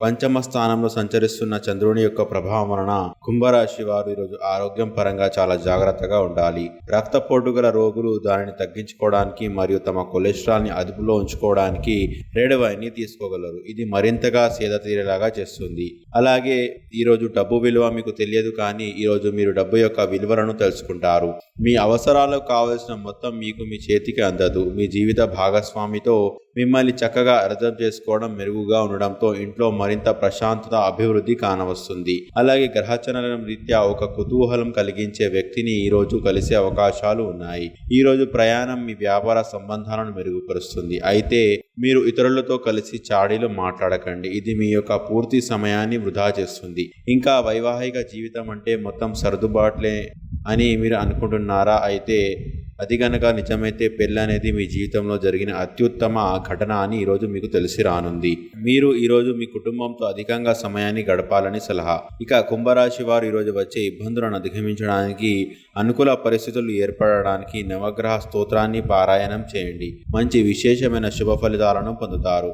పంచమ స్థానంలో సంచరిస్తున్న చంద్రుని యొక్క ప్రభావం వలన కుంభరాశి వారు ఈరోజు ఆరోగ్యం పరంగా చాలా జాగ్రత్తగా ఉండాలి. రక్తపోటు గల రోగులు దానిని తగ్గించుకోవడానికి మరియు తమ కొలెస్ట్రాల్ ని అదుపులో ఉంచుకోవడానికి రెడ్ వైన్ ని తీసుకోగలరు. ఇది మరింతగా సేద తీరేలాగా చేస్తుంది. అలాగే ఈరోజు డబ్బు విలువ మీకు తెలియదు, కానీ ఈరోజు మీరు డబ్బు యొక్క విలువలను తెలుసుకుంటారు. మీ అవసరాలకు కావలసిన మొత్తం మీకు మీ చేతికి అందదు. మీ జీవిత భాగస్వామితో మిమ్మల్ని చక్కగా అర్థం చేసుకోవడం మెరుగుగా ఉండడంతో ఇంట్లో మరింత ప్రశాంతత, అభివృద్ధి కానవస్తుంది. అలాగే గ్రహచలనం రీత్యా ఒక కుతూహలం కలిగించే వ్యక్తిని ఈ రోజు కలిసే అవకాశాలు ఉన్నాయి. ఈ రోజు ప్రయాణం మీ వ్యాపార సంబంధాలను మెరుగుపరుస్తుంది. అయితే మీరు ఇతరులతో కలిసి చాడీలు మాట్లాడకండి. ఇది మీ యొక్క పూర్తి సమయాన్ని వృధా చేస్తుంది. ఇంకా వైవాహిక జీవితం అంటే మొత్తం సర్దుబాట్లే అని మీరు అనుకుంటున్నారా? అయితే అది గనక నిజమైతే పెళ్ళి అనేది మీ జీవితంలో జరిగిన అత్యుత్తమ ఘటన అని ఈరోజు మీకు తెలిసి రానుంది. మీరు ఈరోజు మీ కుటుంబంతో అధికంగా సమయాన్ని గడపాలని సలహా. ఇక కుంభరాశి వారు ఈరోజు వచ్చే ఇబ్బందులను అధిగమించడానికి, అనుకూల పరిస్థితులు ఏర్పడడానికి నవగ్రహ స్తోత్రాన్ని పారాయణం చేయండి. మంచి విశేషమైన శుభ ఫలితాలను పొందుతారు.